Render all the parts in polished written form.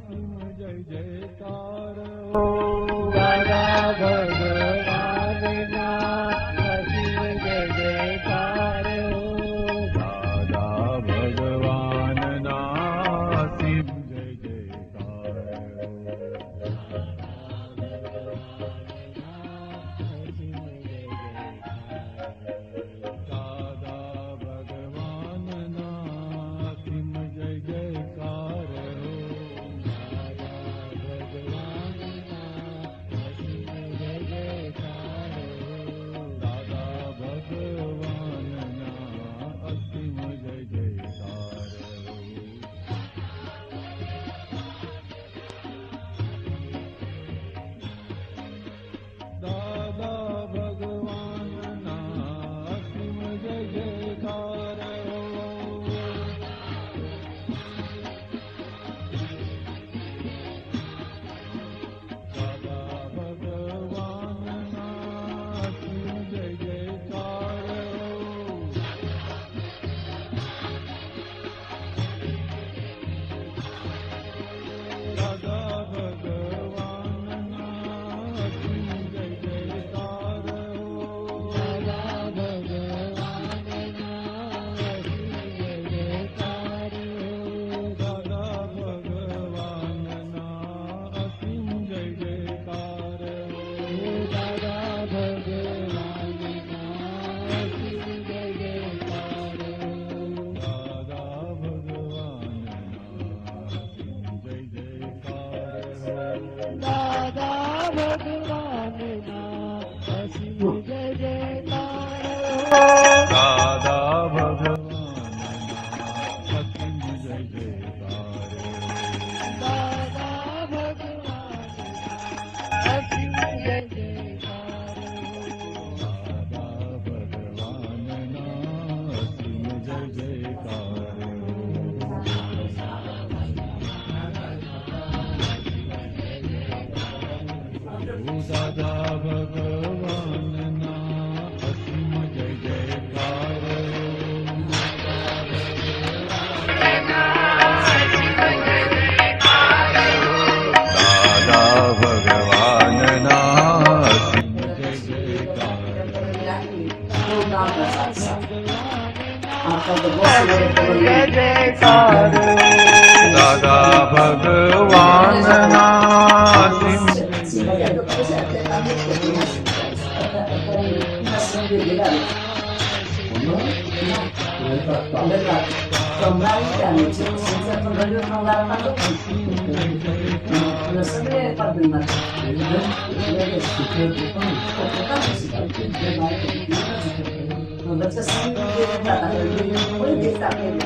SIM जय जयकार हो दादा भगवान ना सिम जय जयकार हो दादा भगवान ना सिम जय जयकार दादा भगवान ना सिम जय जयकार दादा भगवान ना असीम जय जयकार दादा भगवान ना असीम जय जयकार दादा भगवान ना असीम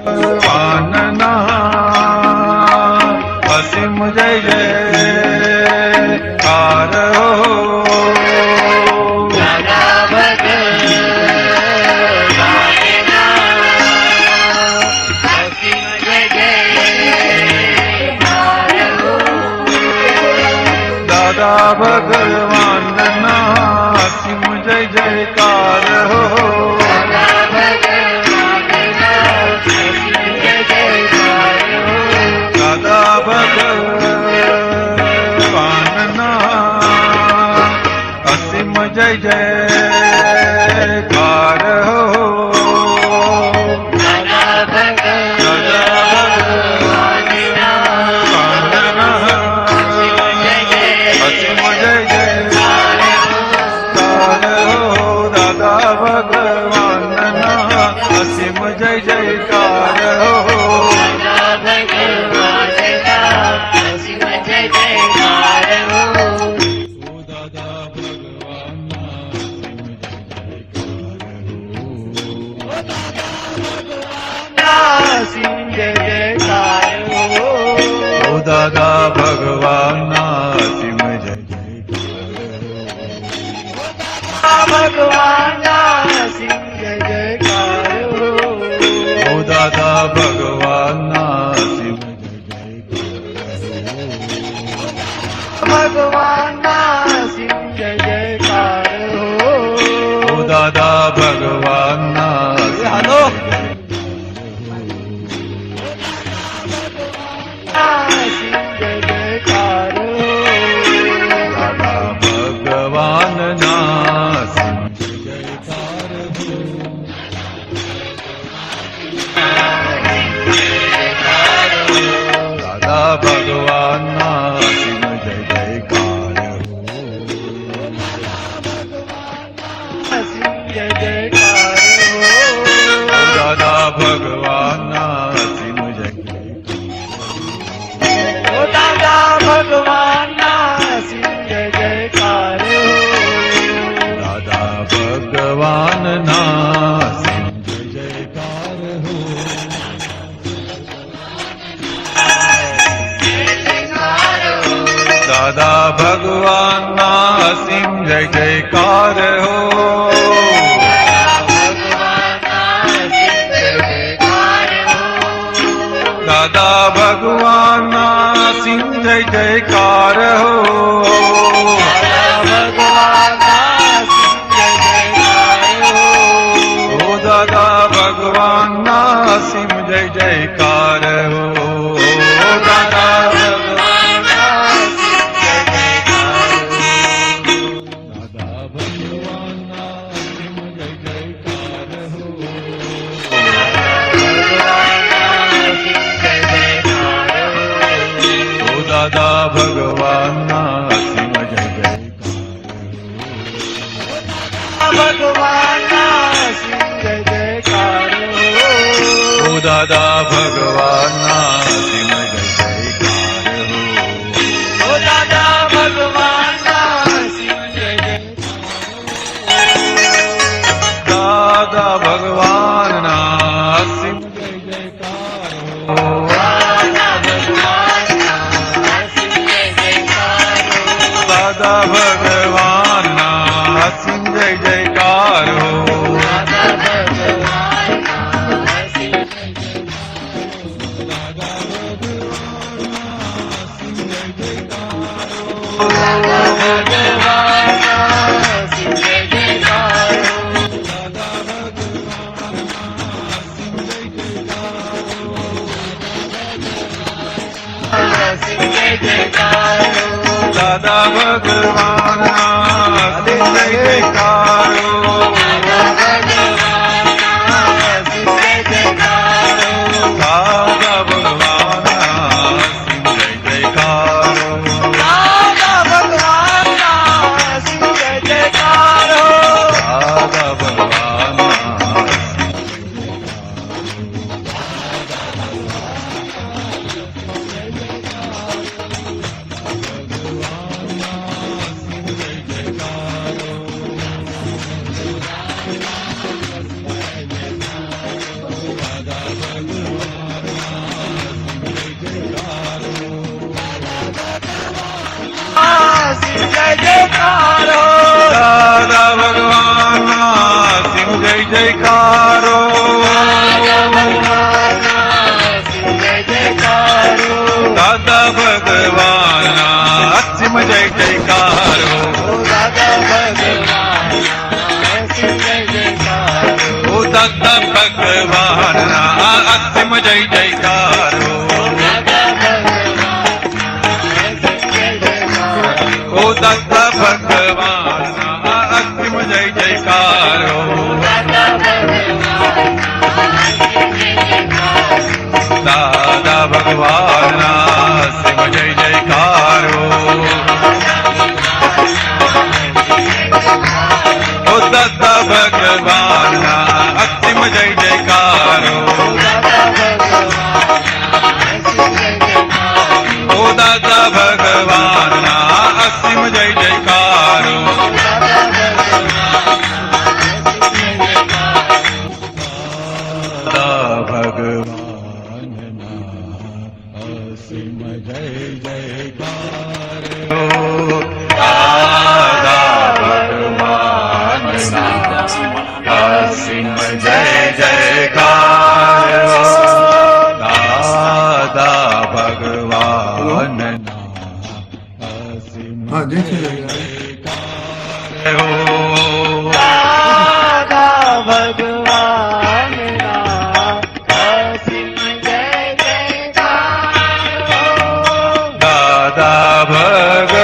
भगवान ना असीम जय जयकार हो दादा भगवान ना असीम जय जयकार हो दादा भगवान ना असीम जय जयकार हो भगवान ना असीम जय जयकार हो दादा भगवान ना असीम जय जयकार हो दादा भगवान ना असीम जय जयकार ભગવાનના સિંહ જય જયકાર હો દાદા ભગવાનના શિવ ભગવાનના સિંહ જય જયકાર હો દાદા ભગવાનના હાલો સિંહ જય જયકાર હો દાદા ભગવાનના શિવ જયકાર દાદા ભગવાનના શિવ જય જયકાર સિંહ જય જયકાર હો દાદા ભગવાનના શિવ જય ઓ દાદા ભગવાનના સિંહ જય જયકાર હો દાદા ભગવાનના શિવ જય જયકાર હો દાદા ભગવાનના અસીમ જય જયકાર હો દાદા ભગવાનના અસીમ જય જયકાર હો ઓ દાદા ભગવાનના અસીમ જય જયકાર હો દાદા દાદા ભગવાનના અસીમ જય જયકાર ભગવાનના સિંહ જય જયકાર ઓ દાદા ભગવાનના અસીમ જય જયકાર ઓ દાદા ભગવાનના સિંહ જય જયકાર દાદા ભગવાનના અસીમ જય જયકાર દાદા ભગવાનના અસીમ જય જયકાર દાદા ભગવાનના અસીમ જય જયકાર દાદા ભગવાનના અસીમ જય જયકાર દાદા ભગવાનના દાદા ભગવાનના અસીમ જય જયકારો દાદા ભગવાનના અસીમ જય જયકારો ઓ દાદા ભગવાનના અસીમ જય જયકારો ઓ દાદા ભગવાનના અસીમ જય જયકારો દાદા ભગવાનના અસીમ જય જયકારો ઓ દાદા ભગવાનના અસીમ જય જયકારો ઓ દાદા ભગવાનના અસીમ જય જયકારો દાદા ભગવાનના અસીમ જય જયકારો દાદા ભગવાનના ભગવાનના અસીમ હા જય શ્રી જય રામ. જયકાર હો દાદા ભગવાનના અસીમ જય જયકાર હો. દાદા ભગવાનના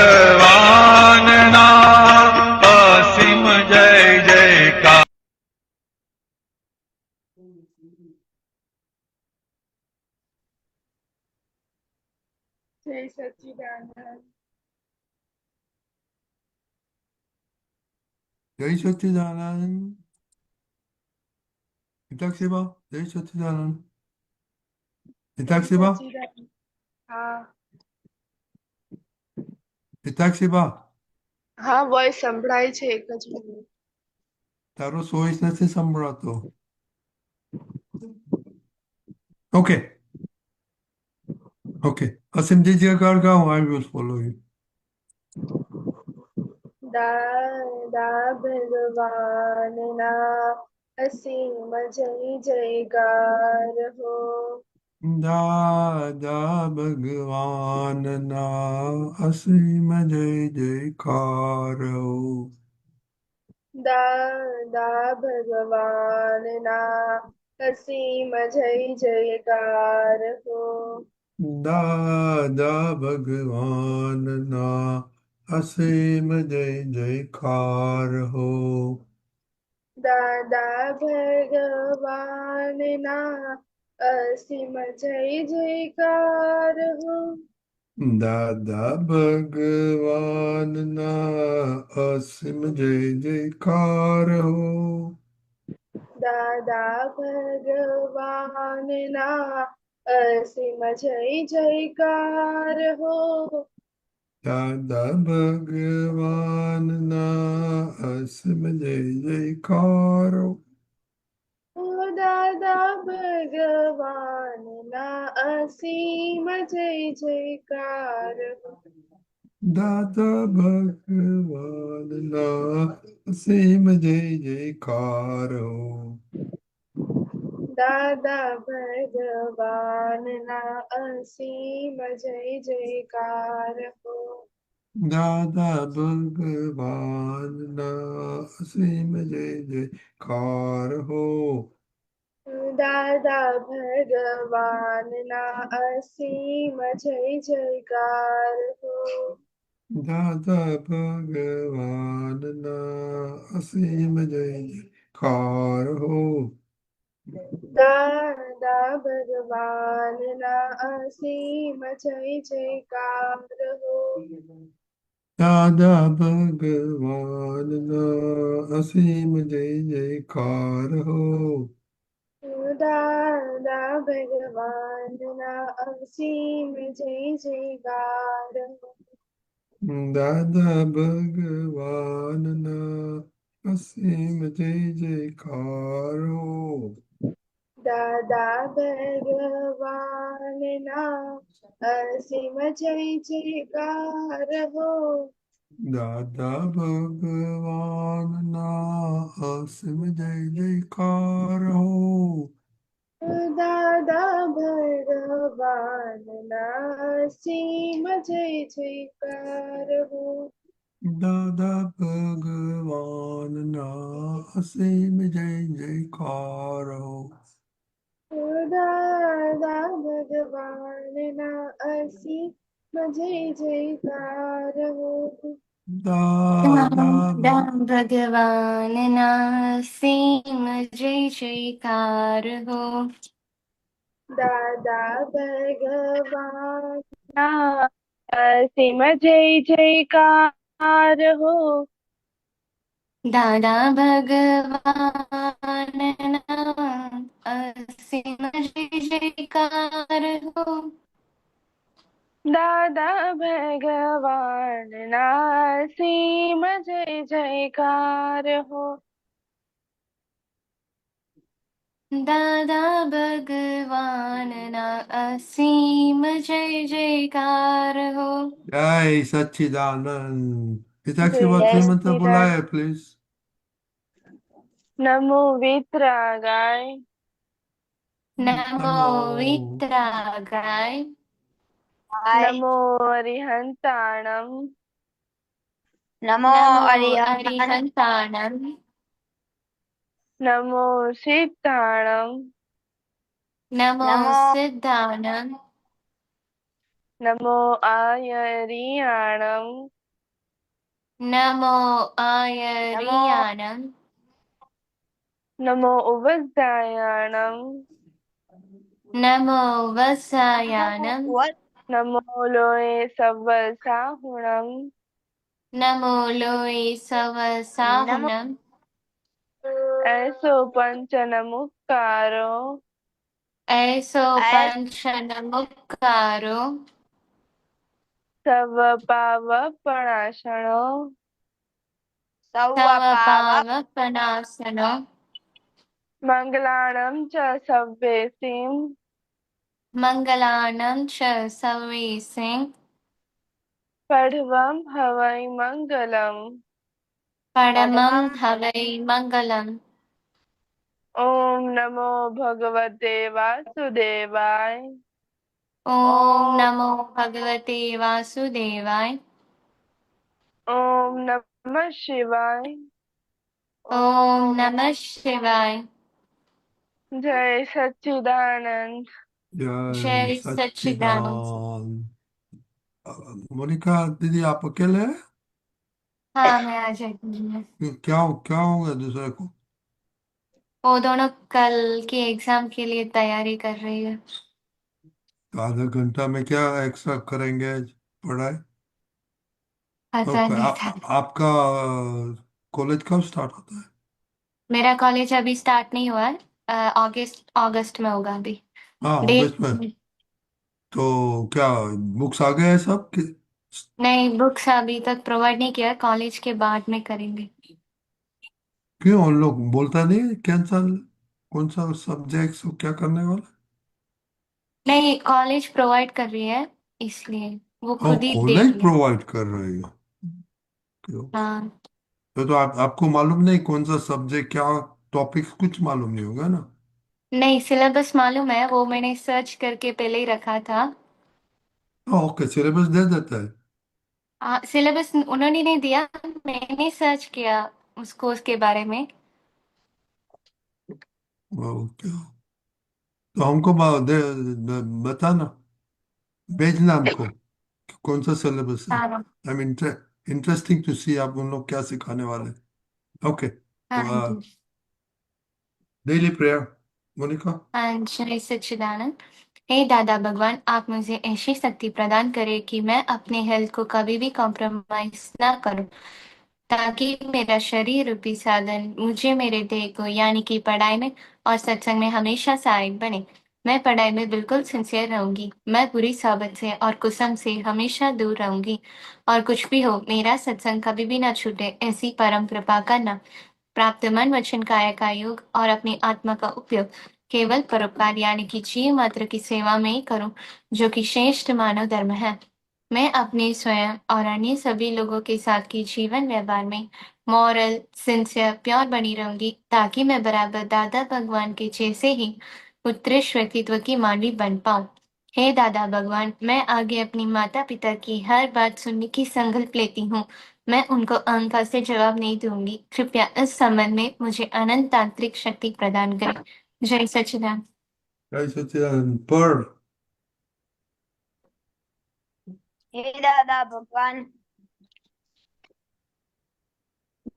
અસીમ જય જયકાર જય સચ્ચિદાનંદ. જય સચ્ચિદાનંદ. હિતાક્ષીબા જય સચ્ચિદાનંદ. જય હિતાક્ષીબા સચ્ચિદાનંદ. હા હિતાક્ષીબા હા વોઇસ સંભળાય છે એક જ મિનિટ. તારો વોઇસ નથી સંભળાતો. ઓકે ઓકે અસીમજી જયકાર ગાઓ. I will follow you. દાદા ભગવાનના અસીમ જય જયકાર હો. દાદા ભગવાનના અસીમ જય જયકાર હો. દાદા ભગવાનના અસીમ જય જયકાર હો. દાદા ભગવાનના અસીમ જય જયકાર હો. દાદા ભગવાનના અસીમ જય જયકાર હો. દાદા ભગવાનના અસીમ જય જયકાર હો. દાદા ભગવાનના અસીમ જય જયકાર હો. દાદા ભગવાનના અસીમ જય જયકાર હો. ઓ દાદા ભગવાનના અસીમ જય જયકાર હો. દાદા ભગવાનના અસીમ જય જયકાર હો. દાદા ભગવાનના અસીમ જય જયકાર હો. દાદા ભગવાનના અસીમ જય જયકાર હો. દાદા ભગવાનના અસીમ જય જયકાર હો. દાદા ભગવાનના અસીમ જય જયકાર હો. દાદા ભગવાનના અસીમ જય જયકાર હો. દાદા ભગવાનના અસીમ જય જયકાર હો. દાદા ભગવાનના અસીમ જય જયકાર હો. દાદા ભગવાનના અસીમ જય જયકાર હો. દાદા ભગવાનના અસીમ જય જયકાર હો. દાદા ભગવાનના અસીમ જય જયકાર હો. દાદા ભગવાનના અસીમ જય જયકાર હો. દાદા ભગવાનના અસીમ જય જયકાર હો. દાદા ભગવાનના અસીમ જય જયકાર હો. દાદા ભગવાનના સીમ જય જયકાર હો. દાદા ભગવાનના અસીમ જય જયકાર હો. દાદા ભગવાનના અસીમ જય જયકાર હો. દાદા ભગવાનના અસીમ જય જયકાર હો. દાદા ભગવાનના અસીમ જય જયકાર હો. જય સચ્ચિદાનંદ. પિતાક્ષી જય શ્રીમંત સચ્ચિદાનંદ. બોલાય પ્લીઝ. નમો વિતરાગાય. નમો વિતરાગાય. नमो अरिहंताणम। नमो नमो अरिहंत अरिहन्ताणम्। नमो सिद्धाणम। नमो नमो सिद्धाणम्। नमो आयरियाणम। नमो नमो आयरियाणम्। नमो उवज्जायाणम। नमो नमो वत्सायाणम्। नमो लोये सव्वसाहुणम। नमो लोये नमो सवसाहुणम्। ऐसो पंच नमुक्कारो। ऐसो ऐस पंचनमुक्कारो। सव पावपणाशणो। सौव तव पाव पावपनासनो। मंगलाणं च सव्येसिं। मङ्गलानं च सर्वेसे। पढ़वं हवै मंगलम्। परमं परमं हवै मङ्गलम्। ओम नमो भगवते वासुदेवाय। ॐ ॐ नमो भगवते वासुदेवाय। ओम नमः शिवाय। ॐ ॐ नमः शिवाय। जय सच्चिदानंद। जय जय सच्चिदानंद। सच्चिदानंद। मोनिका दीदी आप अकेले हैं? हाँ, मैं आ जाऊंगी। क्या क्या होगा दूसरे को? वो दोनों कल की एग्जाम के लिए तैयारी कर रही है। तो आधा घंटा में क्या एक्स्ट्रा करेंगे आज पढ़ाई? पता ओके, नहीं था। आपका कॉलेज कब स्टार्ट होता है? मेरा कॉलेज अभी स्टार्ट नहीं हुआ है। अगस्त अगस्त में होगा अभी। हाँ, डेट अगस्त में। तो क्या बुक्स आ गए हैं सब कि? नहीं, बुक्स अभी तक प्रोवाइड नहीं किया, कॉलेज के बाद में करेंगे। क्यों उन लोग बोलता नहीं कैंसल? कौन सा सब्जेक्ट क्या करने वाला? नहीं, कॉलेज प्रोवाइड कर रही है, इसलिए वो ओ, खुद ही दे कॉलेज रही है। प्रोवाइड कर रही है। ओके। हाँ। तो आपको मालूम नहीं कौन सा सब्जेक्ट क्या टॉपिक्स कुछ मालूम नहीं होगा ना? नहीं, सिलेबस मालूम है, वो मैंने सर्च करके पहले ही रखा था। हाँ, ओके, सिलेबस दे देता है। सिलेबस उन्होंने नहीं दिया, मैंने सर्च किया उस कोर्स के बारे में। ओके। तो हमको बताना, भेजना हमको कि कौन सा सिलेबस है। हाँ। आई मीन इंटरेस्टिंग टू सी आप उन लोग क्या सिखाने वाले। ओके, हाँ तो जी। Daily prayer Monika. हाँ, जय सच्चिदानंद। हे दादा भगवान, आप मुझे ऐसी शक्ति प्रदान करें कि मैं अपने हेल्थ को कभी भी कॉम्प्रोमाइज ना करूं, ताकि मेरा शरीर रूपी साधन मुझे मेरे देह को यानी कि पढ़ाई में और सत्संग में हमेशा सहायक बने। मैं पढ़ाई में बिल्कुल सिंसियर रहूंगी। मैं बुरी सोबत से और कुसंग से हमेशा दूर रहूंगी। और कुछ भी हो, मेरा सत्संग कभी भी ना छूटे, ऐसी परम कृपा करना। प्राप्त मन वचन काया का योग और अपनी आत्मा का उपयोग केवल परोपकार यानी कि जीव मात्र की सेवा में ही करूं, जो कि श्रेष्ठ मानव धर्म है। मैं अपने स्वयं और अन्य सभी लोगों के साथ की जीवन व्यवहार में मॉरल सिंसियर प्योर बनी रहूंगी, ताकि मैं बराबर दादा भगवान के जैसे ही उत्कृष्ट व्यक्तित्व की मानवी बन पाऊं। हे दादा भगवान, मैं आगे अपनी माता पिता की हर बात सुनने की संकल्प लेती हूँ। मैं उनको अहंकार से जवाब नहीं दूंगी। कृपया इस संबंध में मुझे अनंत तांत्रिक शक्ति प्रदान करें। जय सच्चिदानंद। जय सच्चिदानंद पर। हे दादा भगवान,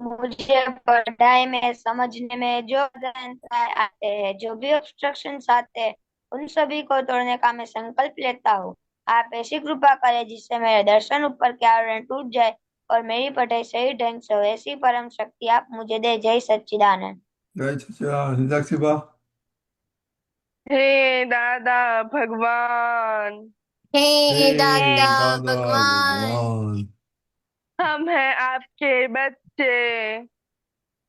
मुझे पढ़ाई में समझने में जो बाधाएं आते हैं, जो भी ऑब्स्ट्रक्शंस आते हैं, उन सभी को तोड़ने का मैं संकल्प लेता हूँ। आप ऐसी कृपा करें जिससे मेरे दर्शन ऊपर के आवरण टूट जाए और मेरी पढ़ाई सही ढंग से हो। ऐसी परम शक्ति आप मुझे दे। जय सच्चिदानंद। जय सच्चिदानंद मीनाक्षी बा। हे दादा भगवान। हे हे दादा दादा भगवान, भगवान। हम हैं आपके बच्चे।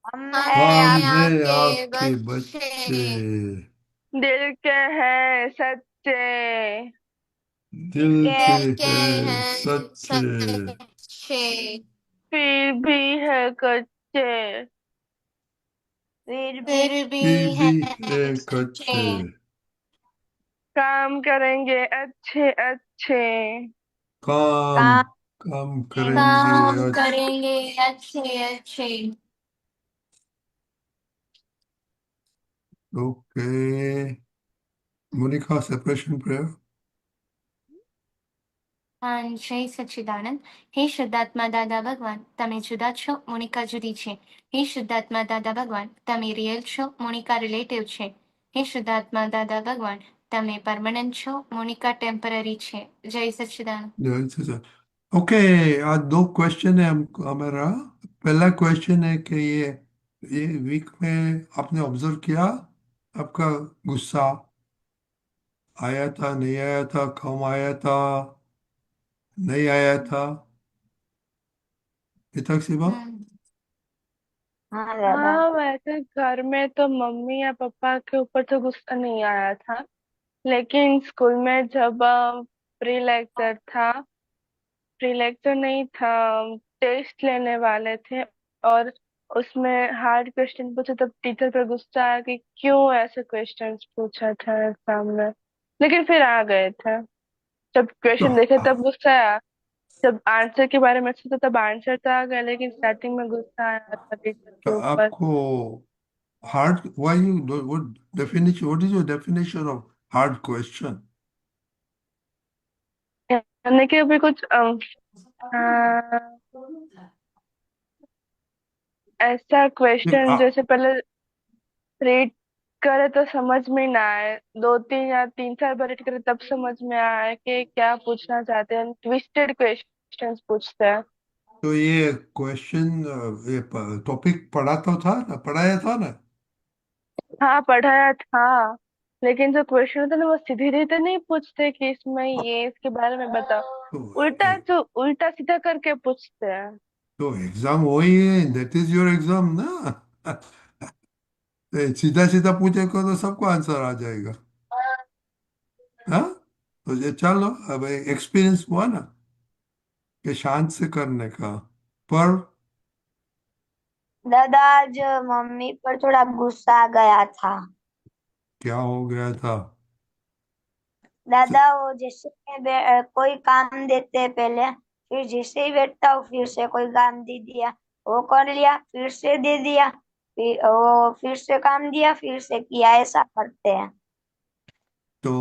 हम हम हैं हम हैं आप है आपके आपके बच्चे, बच्चे। दिल के हैं सच्चे। दिल के के दिल के है हैं सच्चे। सच्चे, फिर भी है कच्चे। फिर भी फिर भी फिर भी हैं है सच्चे, कच्चे। काम करेंगे अच्छे छः। काम काम काम करेंगे। करेंगे। काम करेंगे। अच्छे अच्छे। Okay, Monica separation prayer. હા જય સચ્ચિદાનંદ. હે શુદ્ધાત્મા દાદા ભગવાન, તમે જુદા છો, મોનિકા જુદી છે. હે શુદ્ધાત્મા દાદા ભગવાન, તમે રિયલ છો, મોનિકા રિલેટિવ છે. હે શુદ્ધાત્મા દાદા ભગવાન, તમે પરમનન્ટ છો, મોનિકા ટેમ્પરરી છે. જય સચ્ચિદાનંદ. ओके, आज दो क्वेश्चन है हमारा। पहला क्वेश्चन है कि ये वीक में आपने ऑब्जर्व किया, आपका गुस्सा आया था, नहीं आया था, कम आया था, नहीं आया था, मीनाक्षी बा? હમ हाँ दादा। हाँ, वैसे घर में तो मम्मी या पापा के ऊपर तो गुस्सा नहीं आया था, लेकिन स्कूल में जब प्री लेक्चर था, प्री लेक्चर नहीं था, टेस्ट लेने वाले थे, और उसमें हार्ड क्वेश्चन पूछे तब टीचर पर गुस्सा आया कि क्यों ऐसे क्वेश्चंस पूछा था एग्जाम में। लेकिन फिर आ गए थे, जब तो क्वेश्चन देखे तब गुस्सा आया, जब आंसर के बारे में सोचा तब आंसर तो आ गया, लेकिन स्टार्टिंग में गुस्सा आया था टीचर के ऊपर। आपको hard, why you, what definition, what is your definition of hard question? यानी कि अभी कुछ हाँ, ऐसा क्वेश्चन जैसे पहले रीड करे तो समझ में ना आए, दो तीन या तीन चार बार रीड करे तब समझ में आए कि क्या पूछना चाहते हैं, ट्विस्टेड क्वेश्चंस पूछते हैं। तो ये क्वेश्चन, ये टॉपिक पढ़ा तो था ना, पढ़ाया था ना? हाँ, पढ़ाया था, लेकिन जो क्वेश्चन होता है ना वो सीधी रीते नहीं पूछते कि इसमें ये इसके बारे में बताओ, तो उल्टा जो उल्टा सीधा करके पूछते हैं। तो एग्जाम वही है, दैट इज योर एग्जाम ना। सीधा सीधा पूछेगा तो सबको आंसर आ जाएगा। हाँ, तो ये चलो, अब एक्सपीरियंस हुआ ना कि शांत से करने का। पर दादा आज मम्मी पर थोड़ा गुस्सा आ गया था। क्या हो गया था? दादा वो जैसे कोई काम देते हैं पहले, फिर जैसे ही बैठता हूँ फिर से कोई काम दे दिया, वो कर लिया, फिर से दे दिया, फिर वो फिर से काम दिया, फिर से किया, ऐसा करते हैं। तो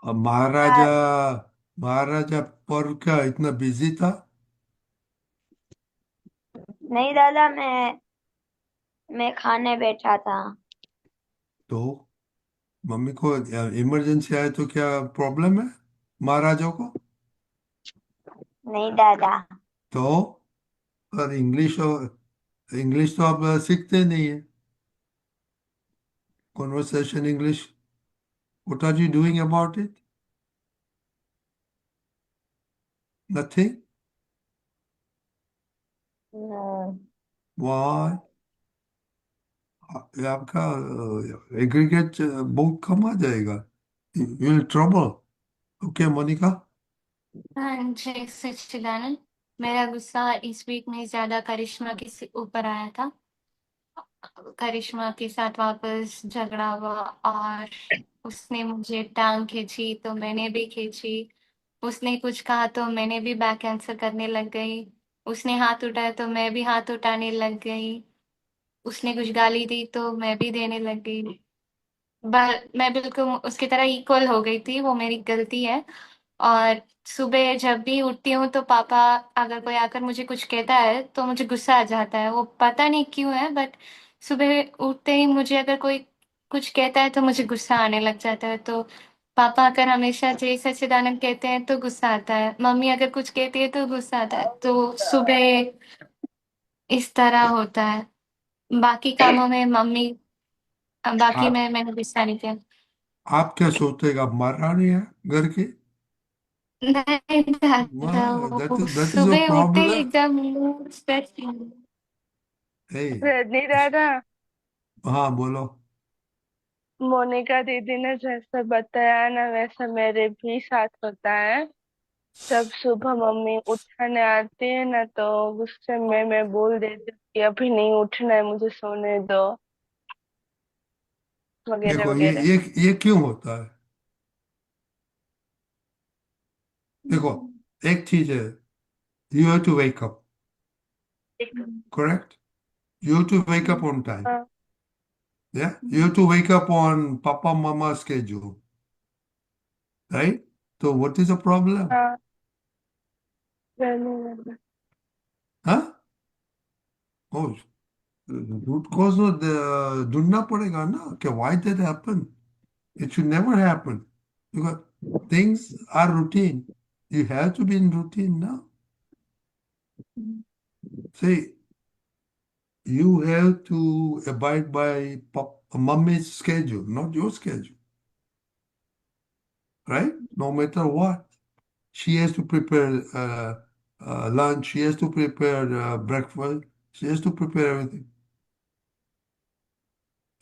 अब महाराजा, आ, महाराजा पर क्या इतना बिजी था? नहीं दादा, मैं खाने बैठा था। तो मम्मी को इमरजेंसी आए तो क्या प्रॉब्लम है महाराजा को? नहीं दादा। तो पर इंग्लिश, इंग्लिश तो आप सीखते नहीं है, conversation English. What are you doing about it? Nothing. No. Why? ये आपका एग्रीगेट बहुत कम आ जाएगा, you will trouble. Okay Monica. हाँ जय सच्चिदानंद. मेरा गुस्सा इस वीक में ज्यादा करिश्मा के ऊपर आया था. करिश्मा के साथ वापस झगड़ा हुआ और उसने मुझे टांग खींची तो मैंने भी खींची. उसने कुछ कहा तो मैंने भी बैक आंसर करने लग गई. उसने हाथ उठाया तो मैं भी हाथ उठाने लग गई. उसने कुछ गाली दी तो मैं भी देने लग गई. मैं बिल्कुल उसकी तरह इक्वल हो गई थी. वो मेरी गलती है. और सुबह जब भी उठती हूँ तो पापा अगर कोई आकर मुझे कुछ कहता है तो मुझे गुस्सा आ जाता है. वो पता नहीं क्यों है, बट सुबह उठते ही मुझे अगर कोई कुछ कहता है तो मुझे गुस्सा आने लग जाता है. तो पापा अगर हमेशा जय सच्चिदानंद कहते हैं तो गुस्सा आता है. मम्मी अगर कुछ कहती है तो गुस्सा आता है. तो सुबह इस तरह होता है. बाकी कामों में मम्मी, बाकी आप में मैंने गुस्सा नहीं किया. आप क्या सोचते हैं, आप महारानी है घर की? नहीं दादा, वो दैट इज योर सुबह उठते ही प्रॉब्लम। एकदम मूड स्ट्रेस. ए, रजनी दादा, हाँ बोलो। मोनिका दीदी ने जैसे बताया ना वैसा मेरे भी साथ होता है। जब सुबह मम्मी उठाने आती है ना तो गुस्से में मैं बोल देती हूँ कि अभी नहीं उठना है, मुझे सोने दो, वगैरह देखो, वगैरह। ये क्यों होता है? देखो, एक चीज है, you have to wake up, correct? You have to wake up on time. हाँ Yeah, you have to wake up on Papa Mama schedule, right? So what is the problem? हाँ रहने Huh? Oh, root cause ढूंढना पड़ेगा ना कि why that happen? It should never happen because things are routine. You have to be in routine now. See, you have to abide by mommy's schedule, not your schedule, right? No matter what. She has to prepare lunch, she has to prepare breakfast, she has to prepare everything.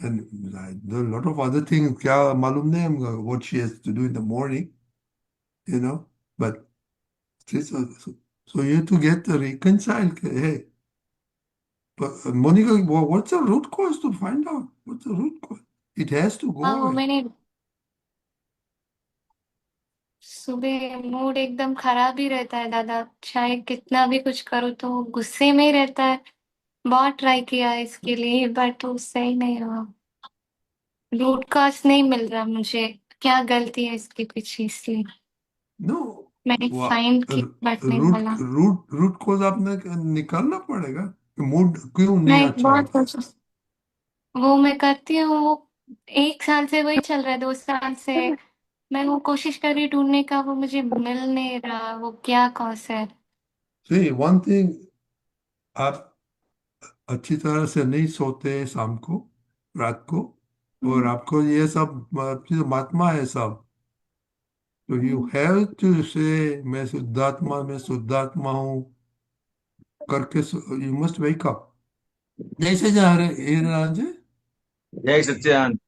And there are a lot of other things, क्या मालूम नहीं हमको what she has to do in the morning, you know. But so you have to get reconciled. Hey, but Monica, what's the root cause to find out? What's the root cause? It has to go हाँ वो away. मैंने सुबह mood एकदम खराब ही रहता है दादा, चाहे कितना भी कुछ करूँ तो गुस्से में ही रहता है। बहुत ट्राई किया इसके लिए बट वो सही नहीं हुआ। रूट कॉज नहीं मिल रहा मुझे, क्या गलती है इसके पीछे, इसलिए No, मैंने फाइंड की बट नहीं रूट मिला। रूट रूट कॉज आपने निकालना पड़ेगा कि मूड क्यों नहीं मैं अच्छा बहुत होता है। कोशिश वो मैं करती हूँ, वो 1 साल से वही चल रहा है, 2 साल से मैं वो कोशिश कर रही हूँ ढूंढने का, वो मुझे मिल नहीं रहा, वो क्या कॉज है। See, one thing, आप अच्छी तरह से नहीं सोते शाम को, रात को, और हम्म, आपको ये सब चीज़ महात्मा है सब, तो यू हम्म। हैव टू से मैं शुद्धात्मा हूँ करके, यू मस्ट वेक अप। जैसे जा रहे हीरालाल जी, जय सच्चिदानंद।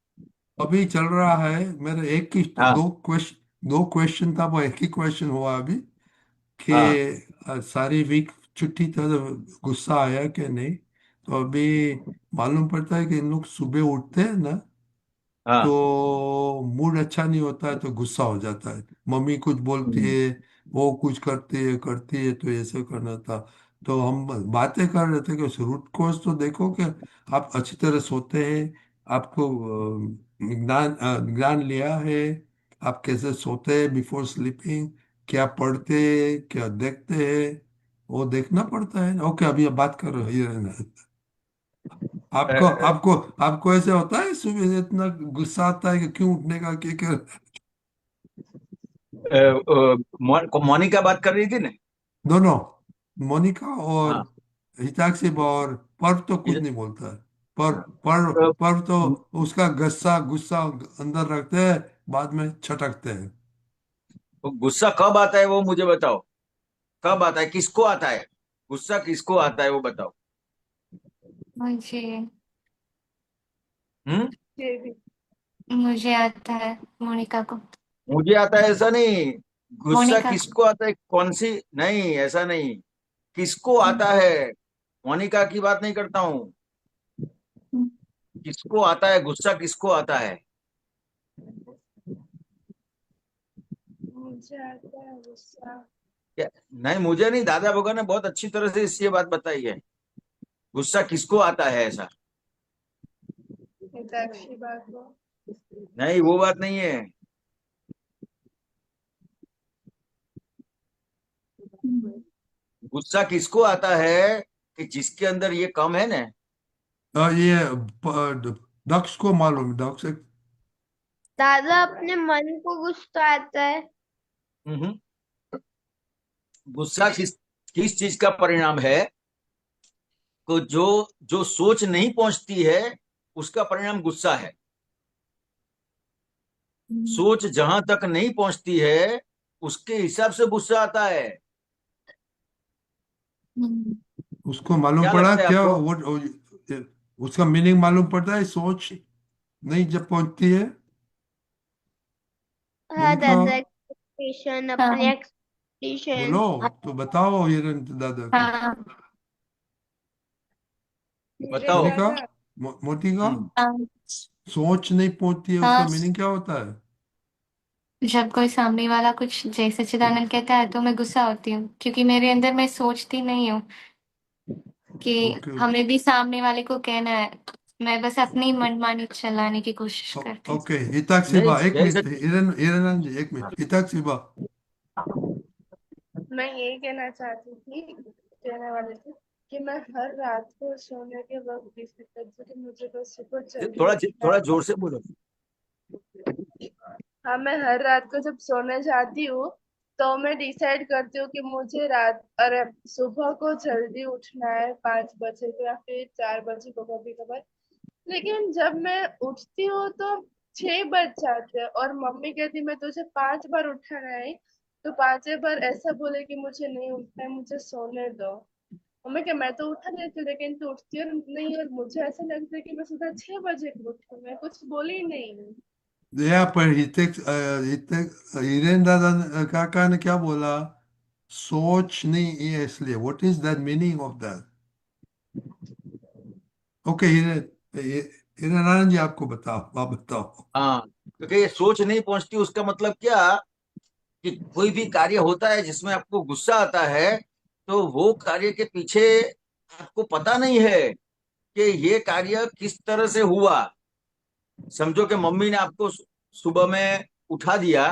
अभी चल रहा है मेरा एक ही हाँ दो क्वेश्चन था, वो एक ही क्वेश्चन हुआ अभी कि हाँ सारी वीक छुट्टी था तो गुस्सा आया कि नहीं। तो अभी मालूम पड़ता है कि इन लोग सुबह उठते हैं ना, हाँ। तो मूड अच्छा नहीं होता है तो गुस्सा हो जाता है, मम्मी कुछ बोलती हम्म, है, वो कुछ करती है तो ऐसे करना था। तो हम बातें कर रहे थे कि उस रूट कोर्स तो देखो कि आप अच्छी तरह सोते हैं, आपको ज्ञान लिया है, आप कैसे सोते हैं बिफोर स्लीपिंग, क्या पढ़ते हैं, क्या देखते हैं, वो देखना पड़ता है। ओके, अभी आप बात कर रहे हो। अ, आपको आपको आपको ऐसे होता है सुबह इतना गुस्सा आता है कि क्यों उठने का, क्या मोनिका बात कर रही थी ना। दोनों, मोनिका और हाँ। हिताक्षी, और पर्व तो कुछ इस- नहीं बोलता है। पर हाँ, पर तो पर्व तो उसका गुस्सा गुस्सा अंदर रखते हैं, बाद में छटकते हैं। वो गुस्सा कब आता है वो मुझे बताओ। कब आता है, किसको आता है गुस्सा, किसको आता है वो बताओ। मुझे हम्म। मुझे आता है, मोनिका को। मुझे आता है ऐसा नहीं। गुस्सा मोनिका को। किसको आता है, कौन सी, नहीं ऐसा नहीं। किसको हम्म, आता है। मोनिका की बात नहीं करता हूँ। हम्म। किसको आता है गुस्सा, किसको आता है। मुझे आता है गुस्सा। क्या? नहीं मुझे नहीं, दादा भगवान ने बहुत अच्छी तरह से ये बात बताई है। गुस्सा किसको आता है ऐसा। हिताक्षी बात को। नहीं वो बात नहीं है। हम्म। गुस्सा किसको आता है कि जिसके अंदर ये कम है ना। ये दक्ष को मालूम, दक्ष दादा अपने मन को गुस्सा आता है। हम्म। गुस्सा किस किस चीज का परिणाम है, को जो जो सोच नहीं पहुंचती है उसका परिणाम गुस्सा है। सोच जहां तक नहीं पहुंचती है उसके हिसाब से गुस्सा आता है। हम्म। उसको मालूम क्या पड़ा लगता है क्या आपको। उसका मीनिंग मालूम पड़ता है, सोच नहीं जब पहुंचती है। हाँ मोनिका, दादा, एक्सपेक्टेशन, अपने हाँ बोलो, एक्सपेक्टेशन। तो बताओ ये दादा को। हाँ मुझे बताओ। मोनिका, दादा मोनिका, हम्म। हाँ सोच नहीं पहुंचती है, उसका हाँ मीनिंग क्या होता है? जब कोई सामने वाला कुछ जय सच्चिदानंद कहता है तो मैं गुस्सा होती हूँ, क्योंकि मेरे अंदर मैं सोचती नहीं हूँ कि ओके हमें भी सामने वाले को कहना है। मैं बस अपनी मनमानी चलाने की कोशिश करती हूँ। ओके हिताक्षी नहीं, बा एक जय मिनट सच हिरेनानंद जी एक मिनट हिताक्षी बा मैं यही कहना चाहती थी, कहने वाली थी कि मैं हर रात को सोने के वक्त डिसाइड करती हूँ कि मुझे बस सुबह जल्दी थोड़ा उठना थोड़ा है। जोर से बोलो। हाँ, मैं हर रात को जब सोने जाती हूँ तो मैं डिसाइड करती हूँ कि मुझे अरे सुबह को जल्दी उठना है, 5 बजे को या फिर 4 बजे को कभी कभार। लेकिन जब मैं उठती हूँ तो 6 बज जाते हैं और मम्मी कहती मैं तुझे 5 बार उठाना है, तो 5 बार ऐसा बोले कि मुझे नहीं उठना है, मुझे सोने दो। मम्मी क्या मैं तो उठा देती हूँ, लेकिन तू उठती है नहीं, और मुझे ऐसा लगता है कि मैं सुबह 6 बजे को उठूँ, मैं कुछ बोली नहीं। या पर हिरेन दादा काका ने क्या बोला सोच नहीं है इसलिए what is that meaning of that okay Hirenanand ji आपको बताओ आप बताओ हाँ, क्योंकि ये सोच नहीं पहुंचती, उसका मतलब क्या कि कोई भी कार्य होता है जिसमें आपको गुस्सा आता है, तो वो कार्य के पीछे आपको पता नहीं है कि ये कार्य किस तरह से हुआ। समझो कि मम्मी ने आपको सुबह में उठा दिया,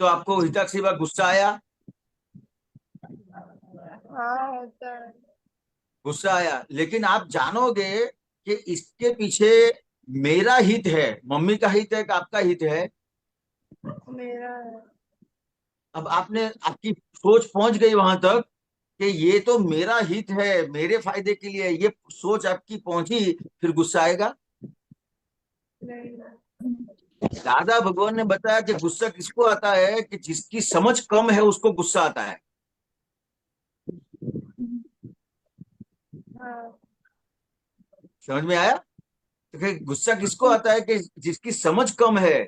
तो आपको हितक से गुस्सा आया। हाँ, होता है। गुस्सा आया, लेकिन आप जानोगे कि इसके पीछे मेरा हित है, मम्मी का हित है कि आपका हित है। मेरा है। अब आपने आपकी सोच पहुंच गई वहां तक कि ये तो मेरा हित है, मेरे फायदे के लिए, ये सोच आपकी पहुंची, फिर गुस्सा आएगा। नहीं। दादा भगवान ने बताया कि गुस्सा किसको आता है कि जिसकी समझ कम है उसको गुस्सा आता है। हाँ। समझ में आया? तो फिर गुस्सा किसको आता है कि जिसकी समझ कम है,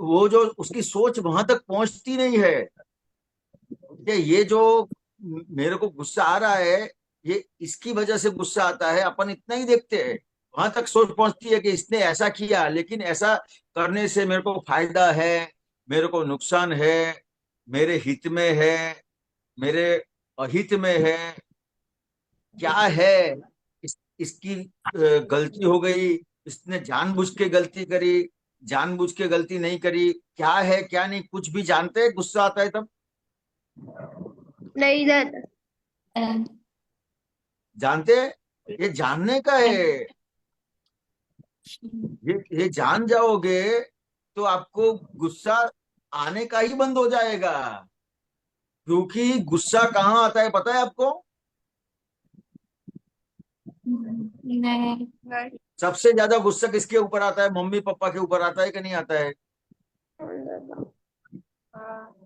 वो जो उसकी सोच वहां तक पहुंचती नहीं है कि ये जो मेरे को गुस्सा आ रहा है, ये इसकी वजह से गुस्सा आता है। अपन इतना ही देखते हैं, वहां तक सोच पहुंचती है कि इसने ऐसा किया, लेकिन ऐसा करने से मेरे को फायदा है, मेरे को नुकसान है, मेरे हित में है, मेरे अहित में है, क्या है, इसकी गलती हो गई, इसने जानबूझ के गलती करी, जानबूझ के गलती नहीं करी, क्या है क्या नहीं, कुछ भी जानते हैं गुस्सा आता है तब। नहीं दादा। अ, जानते हैं? ये जानने का है। ये जान जाओगे तो आपको गुस्सा आने का ही बंद हो जाएगा। क्योंकि गुस्सा कहाँ आता है पता है आपको? नहीं। नहीं। सबसे ज्यादा गुस्सा किसके ऊपर आता है? मम्मी पापा के ऊपर आता है कि नहीं आता है? हाँ।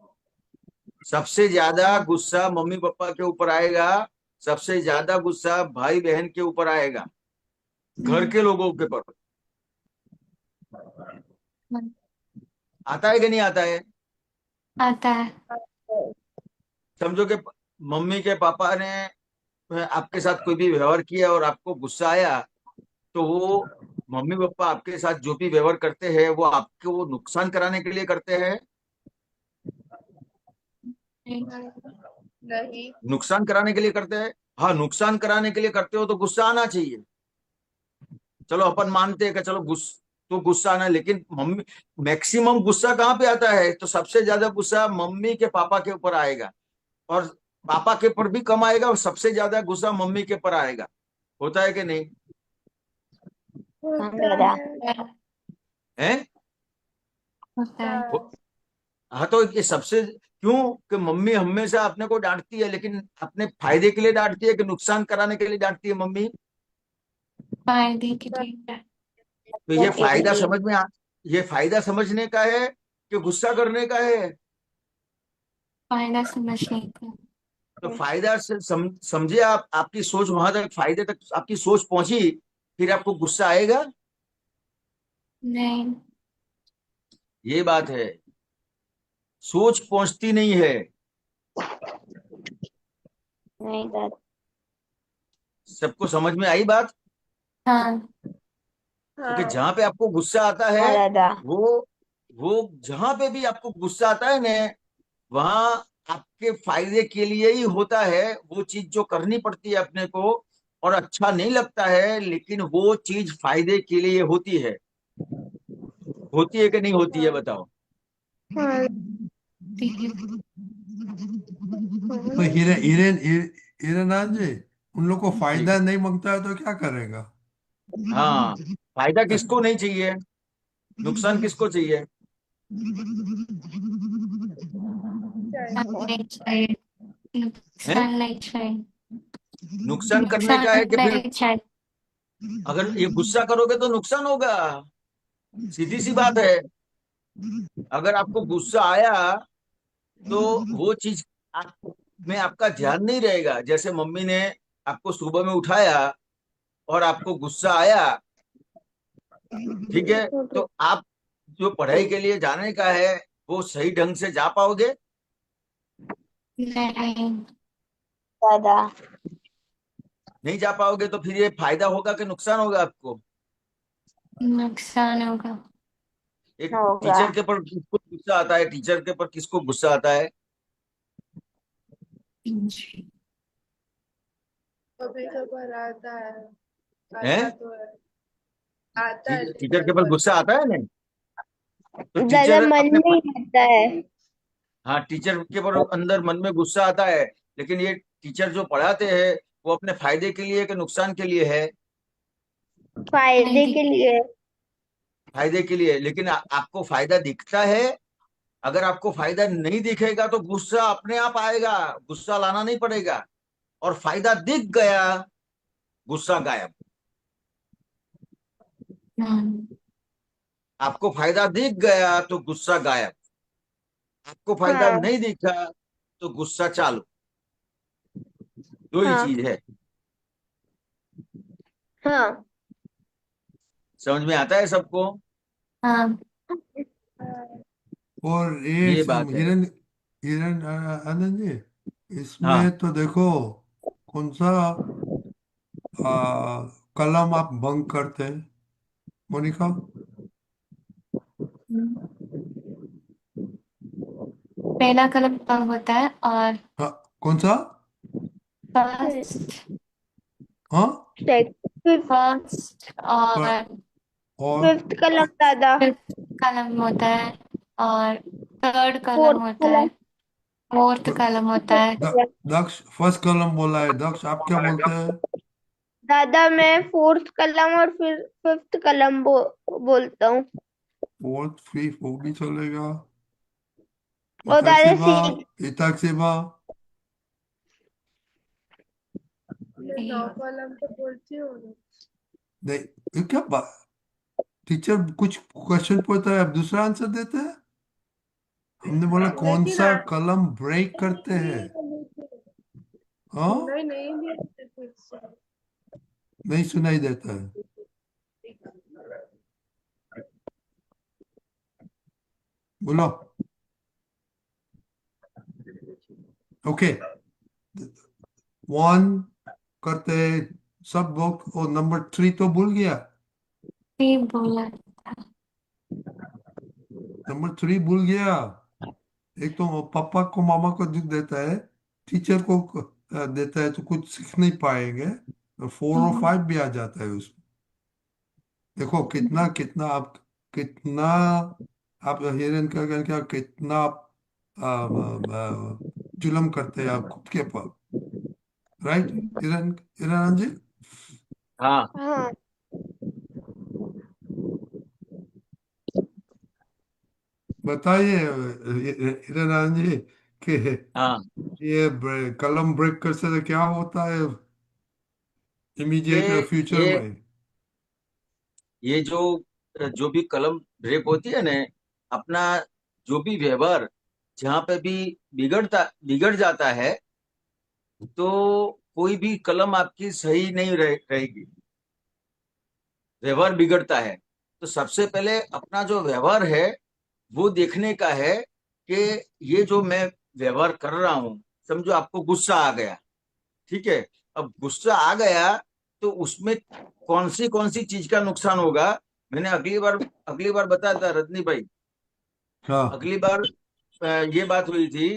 सबसे ज्यादा गुस्सा मम्मी पापा के ऊपर आएगा, सबसे ज्यादा गुस्सा भाई बहन के ऊपर आएगा, घर के लोगों के ऊपर। आता है कि नहीं आता है? आता है। समझो कि मम्मी के पापा ने आपके साथ कोई भी व्यवहार किया और आपको गुस्सा आया, तो वो मम्मी पापा आपके साथ जो भी व्यवहार करते हैं वो आपको नुकसान कराने के लिए करते हैं। नहीं। नहीं। नुकसान कराने के लिए करते हैं। हाँ, नुकसान कराने के लिए करते हो तो गुस्सा आना चाहिए। चलो अपन मानते हैं कि चलो तो गुस्सा आना है, लेकिन मम्मी मैक्सिमम गुस्सा कहाँ पे आता है? तो सबसे ज्यादा गुस्सा मम्मी के पापा के ऊपर आएगा, और पापा के ऊपर भी कम आएगा, और सबसे ज्यादा गुस्सा मम्मी के ऊपर आएगा। होता है कि नहीं? हाँ होता दादा। है। है? होता है। हाँ, तो ये सबसे क्यों कि मम्मी हमेशा अपने को डांटती है, लेकिन अपने फायदे के लिए डांटती है कि नुकसान कराने के लिए डांटती है मम्मी? फायदे के लिए। तो ये ओके फायदा दीदी। ये फायदा समझने का है कि गुस्सा करने का है? फायदा समझने का। तो फायदा से समझे आप, आपकी सोच वहां तक, फायदे तक आपकी सोच पहुंची, फिर आपको गुस्सा आएगा? नहीं। ये बात है, सोच पहुंचती नहीं है। नहीं दादा। सबको समझ में आई बात? हाँ। क्योंकि हाँ। जहां पे आपको गुस्सा आता है, हाँ दादा। वो वो जहां पे भी आपको गुस्सा आता है ना, वहां आपके फायदे के लिए ही होता है। वो चीज जो करनी पड़ती है अपने को, और अच्छा नहीं लगता है, लेकिन वो चीज फायदे के लिए होती है कि नहीं होती है, बताओ। हाँ ठीक है। तो हिरेनाथ जी, उन लोग को जी। फायदा नहीं मांगता है तो क्या करेगा? हाँ, फायदा किसको नहीं चाहिए, नुकसान किसको चाहिए? नहीं चाहिए, हैं? नुकसान नहीं चाहिए, नुकसान करने नुकसान का है कि फिर नहीं चाहिए। अगर ये गुस्सा करोगे तो नुकसान होगा, सीधी सी बात है। अगर आपको गुस्सा आया तो वो चीज आप में आपका ध्यान नहीं रहेगा। जैसे मम्मी ने आपको सुबह में उठाया और आपको गुस्सा आया, ठीक है, तो आप जो पढ़ाई के लिए जाने का है वो सही ढंग से जा पाओगे? नहीं, दादा। नहीं जा पाओगे तो फिर ये फायदा होगा कि नुकसान होगा आपको? नुकसान होगा। एक होगा। टीचर के ऊपर किसको गुस्सा आता है, टीचर के ऊपर किसको गुस्सा आता है? जी। कभी कभार आता है, हैं? आता तो है, आता है टीचर के टीचर ऊपर पर। गुस्सा आता है ना, तो दादा टीचर मन अपने, में ही आता है। हाँ, टीचर के ऊपर अंदर मन में गुस्सा आता है, लेकिन ये टीचर जो पढ़ाते हैं वो अपने फायदे के लिए कि नुकसान के लिए है? नहीं फायदे के दिख लिए। फायदे के लिए। लेकिन आपको फायदा दिखता है? अगर आपको फायदा नहीं दिखेगा तो गुस्सा अपने आप आएगा, गुस्सा लाना नहीं पड़ेगा। और फायदा दिख गया, गुस्सा गायब। हम्म, आपको फायदा दिख गया तो गुस्सा गायब, आपको फायदा हाँ। नहीं दिखा तो गुस्सा चालू। दो ही हाँ। चीज है। हाँ। समझ में आता है सबको? हाँ। और ये ये बात है। हिरन हिरन आनंद जी, हाँ, इसमें तो देखो कौन सा कलम आप बंक करते हैं, मोनिका? पहला कलम कम होता है और हाँ, कौन सा? फर्स्ट, हाँ, फिफ्थ। फर्स्ट प- और और फिफ्थ कलम दादा। फिफ्थ कलम होता है और थर्ड कलम फोर्थ होता है, कलम। फोर्थ कलम होता है। दक्ष फर्स्ट कलम बोला है। दक्ष आप क्या बोलते हैं? दादा मैं फोर्थ कलम और फिर फिफ्थ कलम बोलता हूँ। फोर्थ फिफ्थ वो भी चलेगा। और दादा इताक्षेबा, सिक्स। इताक्षेबा। मैं 9 कॉलम तो बोलती हूँ ना। नहीं, ये क्या बात, टीचर कुछ क्वेश्चन पूछता है आप दूसरा आंसर देते हैं। हमने बोला कौन लेकिन सा कलम ब्रेक करते हैं। हाँ, नहीं नहीं भी आते फिर से। नहीं सुनाई देता है। बोलो। ओके, वन करते हैं सब लोग। और नंबर थ्री तो भूल गया। थ्री बोला। नंबर थ्री भूल गया। एक तो पापा को मामा को दुख देता है, टीचर को देता है तो कुछ सीख नहीं पाएंगे। फोर और फाइव भी आ जाता है उसमें। देखो कितना कितना आप, कितना आप हिरन का क्या कितना आप जुल्म करते हैं आप खुद के ऊपर। राइट? हिरन, हिरन जी, हाँ। हाँ। बताइए हिरन जी कि हाँ, ये कलम ब्रेक कर से क्या होता है इमीडिएट ये फ्यूचर ये में? ये जो जो भी कलम ब्रेक होती है ना, अपना जो भी व्यवहार जहाँ पे भी बिगड़ जाता है, तो कोई भी कलम आपकी सही नहीं रहेगी। व्यवहार बिगड़ता है, तो सबसे पहले अपना जो व्यवहार है वो देखने का है कि ये जो मैं व्यवहार कर रहा हूँ, समझो आपको गुस्सा आ गया, ठीक है, अब गुस्सा आ गया तो उसमें कौन सी चीज का नुकसान होगा? मैंने अगली बार बताया था रजनी भाई, हाँ अगली बार ये बात हुई थी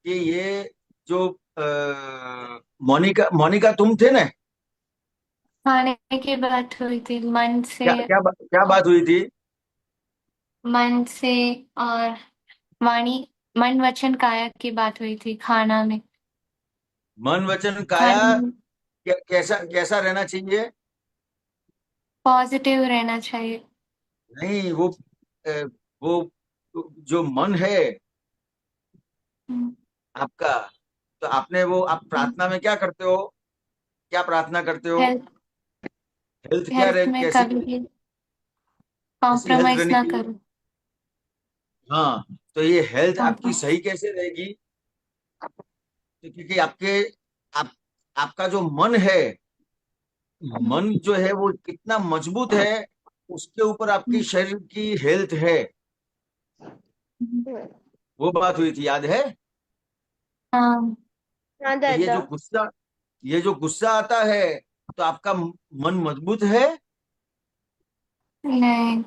कि ये जो मोनिका मोनिका तुम थे ना, खाने की बात हुई थी मन से। क्या बात हुई थी? मन से और वाणी, मन वचन काया की बात हुई थी खाना में। मन वचन काया खाने में कैसा कैसा रहना चाहिए? पॉजिटिव रहना चाहिए। नहीं, अ, वो जो मन है आपका, तो आपने वो आप प्रार्थना में क्या करते हो? क्या प्रार्थना करते हो? हेल्थ, हेल्थ क्या हेल्थ रहे, में कैसी कभी भी कैसी हेल्थ कॉम्प्रोमाइज रहनी ना चाहिए? करो। हाँ, तो ये हेल्थ आपकी कॉम्प्रोमाइज। सही कैसे रहेगी? तो क्योंकि आप आपका जो मन है, मन जो है वो कितना मजबूत है, उसके ऊपर आपकी शरीर की हेल्थ है। वो बात हुई थी, याद है? हाँ। हाँ तो दादा। ये जो गुस्सा आता है, तो आपका मन मजबूत है? नहीं।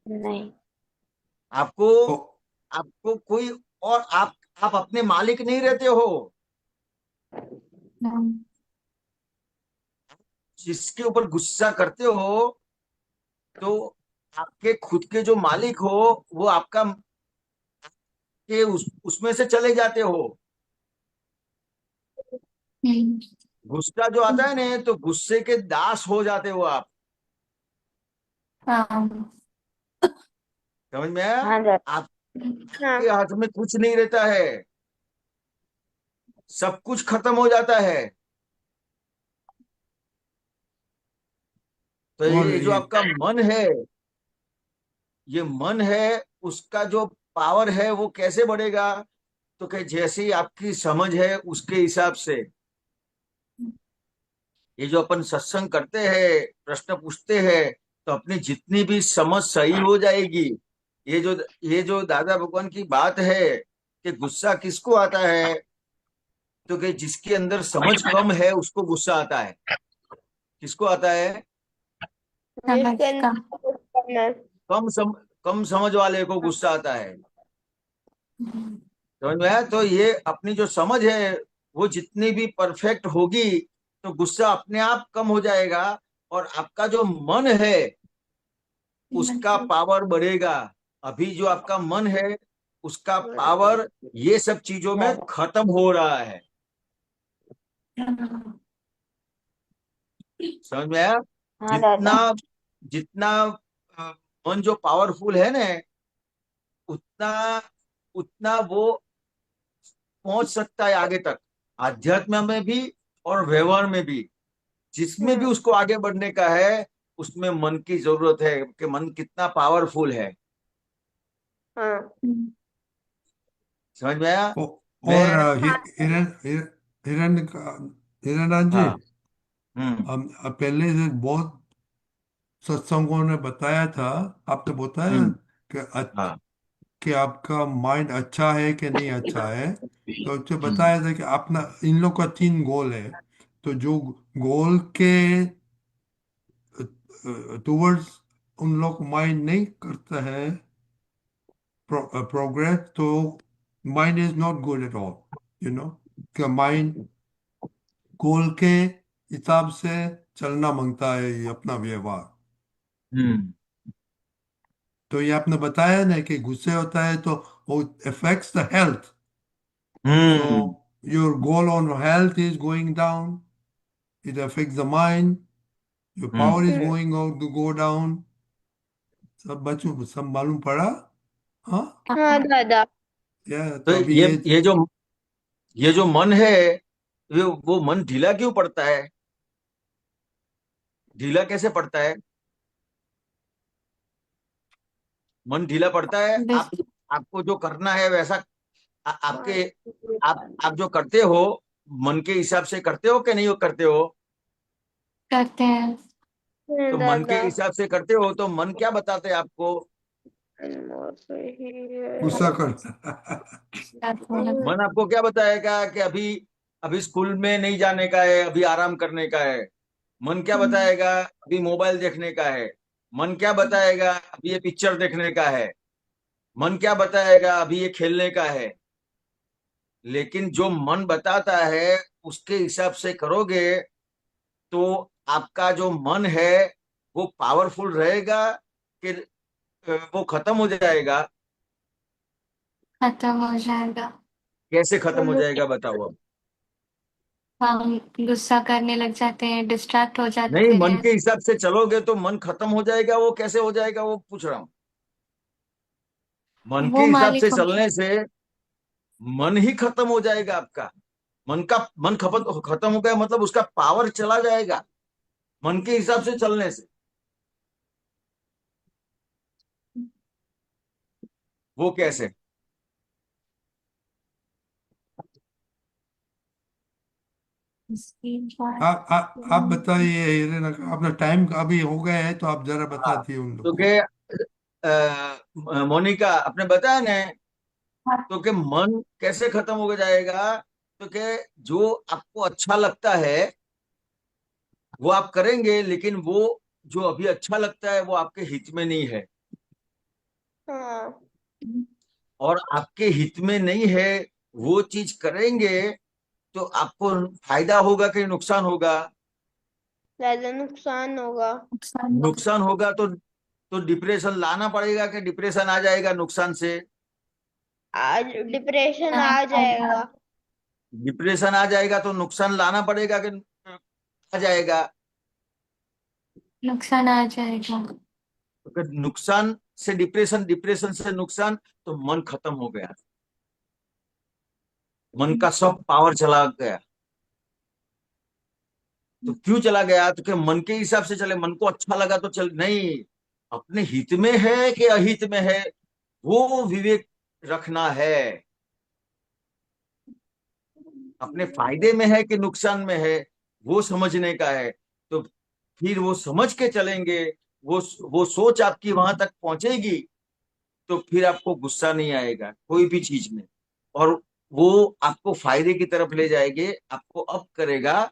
नहीं। आपको ओ, आपको कोई और आप अपने मालिक नहीं रहते हो। जिसके ऊपर गुस्सा करते हो, तो आपके खुद के जो मालिक हो, वो आपका के उसमें से चले जाते हो। गुस्सा जो आता है ना, तो गुस्से के दास हो जाते हो आप। हाँ। समझ में आया? हाँ दादा। आप हाँ। आपके हाथ में कुछ नहीं रहता है, सब कुछ खत्म हो जाता है। तो और ये जो आपका मन है, ये मन है, उसका जो पावर है वो कैसे बढ़ेगा? तो कि जैसी आपकी समझ है उसके हिसाब से, ये जो अपन सत्संग करते हैं, प्रश्न पूछते हैं, तो अपनी जितनी भी समझ सही हो जाएगी। ये जो दादा भगवान की बात है कि गुस्सा किसको आता है, तो कि जिसके अंदर समझ कम है उसको गुस्सा आता है। किसको आता है? जिसके समझ का। अंदर करना। कम सम, कम समझ वाले को गुस्सा आता है। समझ में आया? तो ये अपनी जो समझ है वो जितनी भी परफेक्ट होगी, तो गुस्सा अपने आप कम हो जाएगा। और आपका जो मन है उसका पावर बढ़ेगा। अभी जो आपका मन है, उसका पावर ये सब चीजों में खत्म हो रहा है। समझ में आया? हाँ जितना दादा। जितना अ, मन जो पावरफुल है ना, उतना उतना वो पहुंच सकता है आगे तक, आध्यात्म में भी और व्यवहार में भी। जिसमें भी उसको आगे बढ़ने का है, उसमें मन की जरूरत है कि मन कितना पावरफुल है। हाँ। समझ में आया? ओ, और मैं हिरण जी, हाँ। हम्म। हम पहले से बहुत सत्संगों ने बताया था, आपने बताया हम्म। कि हाँ। कि आपका माइंड अच्छा है कि नहीं अच्छा है। तो उससे हम्म। बताया था कि अपना इन लोग का 3 गोल है। तो जो गोल के टुवर्ड्स उन लोग माइंड नहीं करता है प्रोग्रेस, तो mind is not good at all, you know. कि माइंड गोल के हिसाब से चलना मांगता है, ये अपना व्यवहार। हम्म। तो ये आपने बताया ना कि गुस्से होता है तो वो affects the health. Hmm. So your goal on health is going down. It affects the mind. Your power hmm. is going out to go down. सब बच्चों सब मालूम पड़ा? हाँ। हाँ दादा। या तो तो अभी ये ये जो मन है, वो मन ढीला क्यों पड़ता है? ढीला कैसे पड़ता है? मन ढीला पड़ता है, बस आपको जो करना है वैसा आपके आप जो करते हो, मन के हिसाब से करते हो कि नहीं करते हो? करते हैं। तो मन के दादा। हिसाब से करते हो, तो मन क्या बताते हैं आपको? सही गुस्सा है। करता मन आपको क्या बताएगा कि अभी अभी स्कूल में नहीं जाने का है, अभी आराम करने का है। मन क्या बताएगा? अभी मोबाइल देखने का है। मन क्या बताएगा? अभी ये पिक्चर देखने का है। मन क्या बताएगा, अभी ये खेलने का है, लेकिन जो मन बताता है उसके हिसाब से करोगे तो आपका जो मन है वो पावरफुल रहेगा कि वो खत्म हो जाएगा। खत्म हो जाएगा। कैसे खत्म हो जाएगा बताओ अब। हम गुस्सा करने लग जाते हैं, डिस्ट्रैक्ट हो नहीं, जाते मन हैं। के हिसाब से चलोगे तो मन खत्म हो जाएगा, वो कैसे हो जाएगा वो पूछ रहा हूं। मन के वो हिसाब से मालिक हो। चलने से मन ही खत्म हो जाएगा आपका। मन खत्म हो गया मतलब उसका पावर चला जाएगा मन के हिसाब से चलने से। वो कैसे? इसकी बात। आप बताइए हिरेन, अपना टाइम अभी हो गया है तो आप जरा बता हाँ, दिए उन लोग तो को। के मोनिका आपने बताया ना, तो के मन कैसे खत्म हो जाएगा, तो के जो आपको अच्छा लगता है वो आप करेंगे, लेकिन वो जो अभी अच्छा लगता है वो आपके हित में नहीं है। हाँ। और आपके हित में नहीं है, वो चीज करेंगे तो आपको फायदा होगा कि नुकसान होगा? ज्यादा नुकसान होगा। नुकसान होगा तो डिप्रेशन लाना पड़ेगा कि डिप्रेशन आ जाएगा नुकसान से? आज डिप्रेशन आ जाएगा। डिप्रेशन आ जाएगा तो नुकसान लाना पड़ेगा कि आ जाएगा? नुकसान आ जाएगा। तो अगर नुकसान से डिप्रेशन, डिप्रेशन से नुकसान, तो मन खत्म हो गया, मन का सब पावर चला गया। तो क्यों चला गया? तो क्या मन के हिसाब से चले, मन को अच्छा लगा तो चल नहीं, अपने हित में है कि अहित में है वो विवेक रखना है। अपने फायदे में है कि नुकसान में है वो समझने का है। तो फिर वो समझ के चलेंगे, वो वो सोच आपकी वहां तक पहुंचेगी, तो फिर आपको गुस्सा नहीं आएगा कोई भी चीज में। और वो आपको फायदे की तरफ ले जाएंगे, आपको अप करेगा।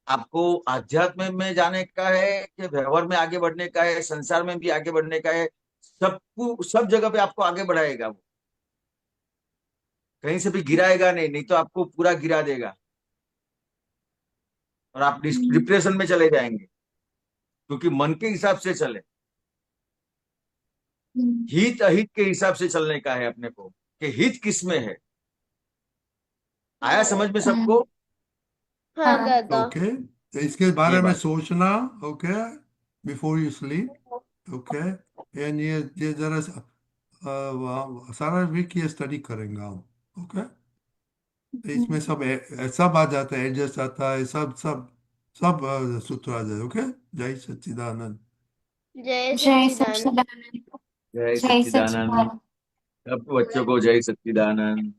आपको आध्यात्म में जाने का है कि व्यवहार में आगे बढ़ने का है, संसार में भी आगे बढ़ने का है, सबको सब जगह पे आपको आगे बढ़ाएगा वो। कहीं से भी गिराएगा नहीं, नहीं तो आपको पूरा गिरा देगा और आप डिप्रेशन में चले जाएंगे, क्योंकि मन के हिसाब से चले। हित अहित के हिसाब से चलने का है अपने को, कि हित किस में है। आया समझ में सबको? हाँ दादा। ओके, तो इसके ये बारे में बात। सोचना। Okay, before you sleep. Okay, and ये जरा सारा वीक ये स्टडी करेंगे हम। ओके, तो इसमें सब सब आ जाता है, एडजस्ट आता है, सब सब सब सूत्र आ जाए। ओके, जय सच्चिदानंद। जय जय सच्चिदानंद। सच्चिदानंद। जय जय सच्चिदानंद। सच्चिदानंद। सब बच्चों को जय सच्चिदानंद।